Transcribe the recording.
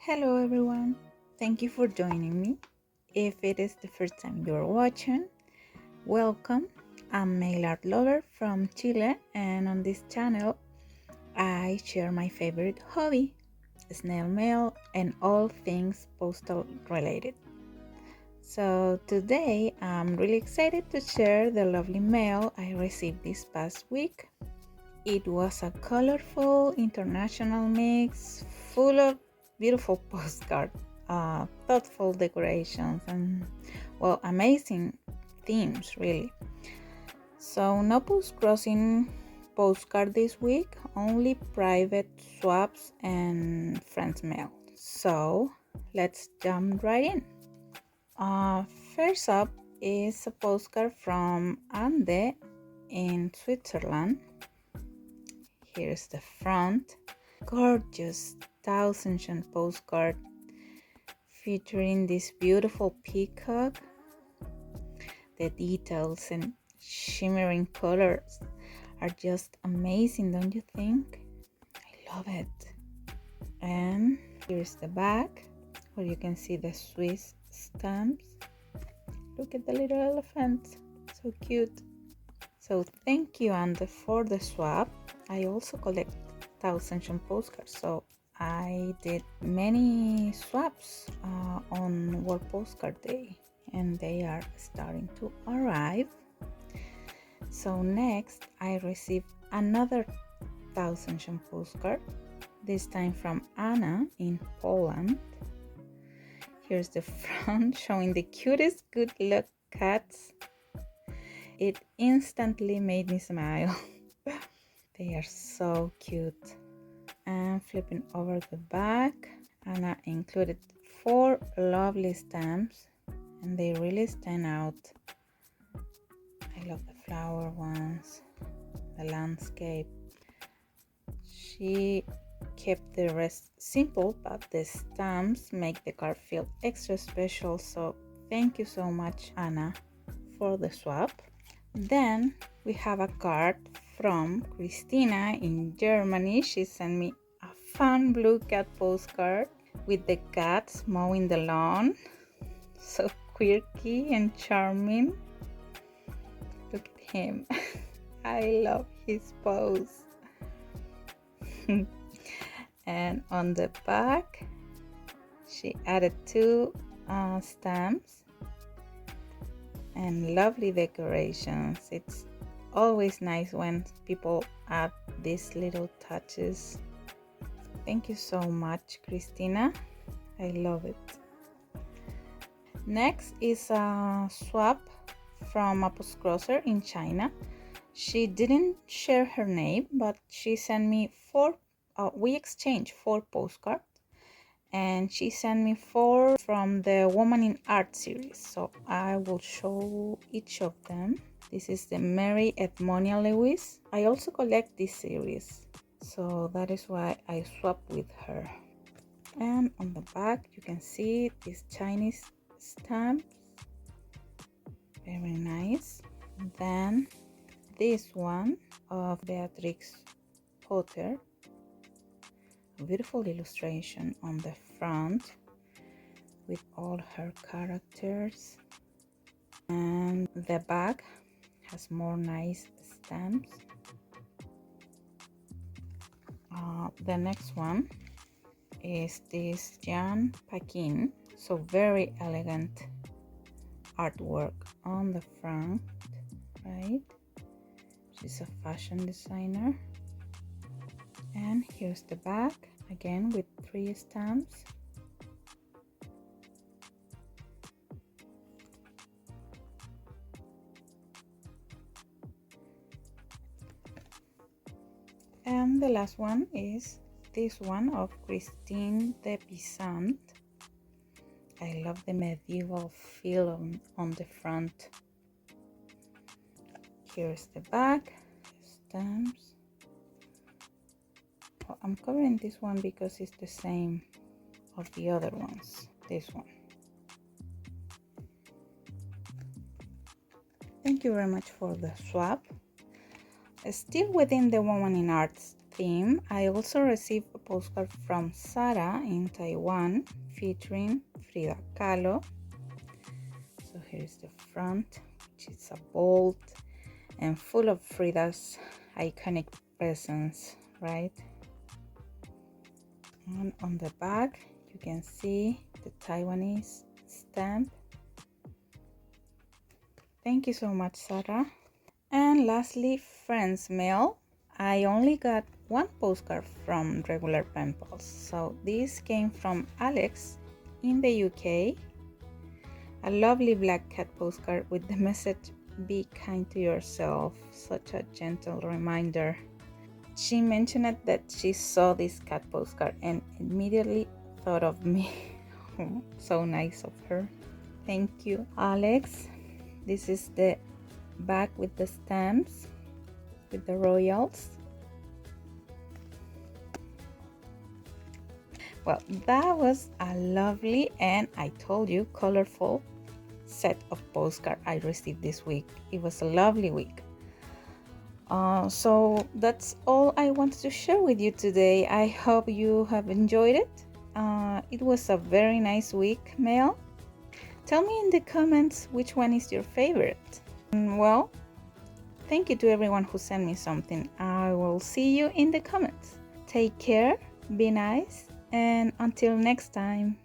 Hello everyone, thank you for joining me. If it is the first time you're watching, welcome. I'm Mail Art Lover from Chile, and on this channel I share my favorite hobby, snail mail and all things postal related. So today I'm really excited to share the lovely mail I received this past week. It was a colorful international mix full of beautiful postcards, thoughtful decorations, and amazing themes really. So no post-crossing postcard this week, only private swaps and friends mail. So let's jump right in. First up is a postcard from Ande in Switzerland. Here's the front. Gorgeous Tausendschön postcard featuring this beautiful peacock. The details and shimmering colors are just amazing, don't you think? I love it. And here's the back where you can see the Swiss stamps. Look at the little elephant, so cute. So thank you, Ande, for the swap. I also collect Tausendschön postcards, so I did many swaps on World Postcard Day, and they are starting to arrive. So next, I received another Tausendschön postcard, this time from Anna in Poland. Here's the front showing the cutest good luck cats. It instantly made me smile. They are so cute. And flipping over the back, Anna included 4 lovely stamps, and they really stand out. I love the flower ones, the landscape. She kept the rest simple, but the stamps make the card feel extra special, so thank you so much, Anna, for the swap. Then we have a card from Christina in Germany. She sent me a fun blue cat postcard with the cats mowing the lawn. So quirky and charming. Look at him. I love his pose. And on the back, she added 2 stamps and lovely decorations. It's always nice when people add these little touches. Thank you so much, Christina. I love it. Next is a swap from a postcrosser in China. She didn't share her name, but she sent me 4. We exchanged 4 postcards, and she sent me 4 from the Woman in Art series. So I will show each of them. This is the Mary Edmonia Lewis. I also collect this series, so that is why I swapped with her. And on the back you can see these Chinese stamps, very nice. Then this one of Beatrix Potter, a beautiful illustration on the front with all her characters, and the back has more nice stamps. The next one is this Jan Paquin, so very elegant artwork on the front, right? She's a fashion designer. And here's the back, again with 3 stamps. And the last one is this one of Christine de Pizant. I love the medieval feel on the front. Here's the back, stamps. Oh, I'm covering this one because it's the same of the other ones, this one. Thank you very much for the swap. Still within the Woman in Arts theme, I also received a postcard from Sara in Taiwan featuring Frida Kahlo. So here's the front, which is a bold and full of Frida's iconic presence, right? And on the back, you can see the Taiwanese stamp. Thank you so much, Sarah. And lastly, friends mail. I only got one postcard from regular pen pals. So this came from Alex in the UK. A lovely black cat postcard with the message, "Be kind to yourself." Such a gentle reminder. She mentioned that she saw this cat postcard and immediately thought of me. So nice of her. Thank you, Alex. This is the back with the stamps, with the royals. Well, that was a lovely and, I told you, colorful set of postcards I received this week. It was a lovely week. So that's all I wanted to share with you today. I hope you have enjoyed it. It was a very nice week, Mel. Tell me in the comments which one is your favorite. Well, thank you to everyone who sent me something. I will see you in the comments. Take care, be nice, and until next time.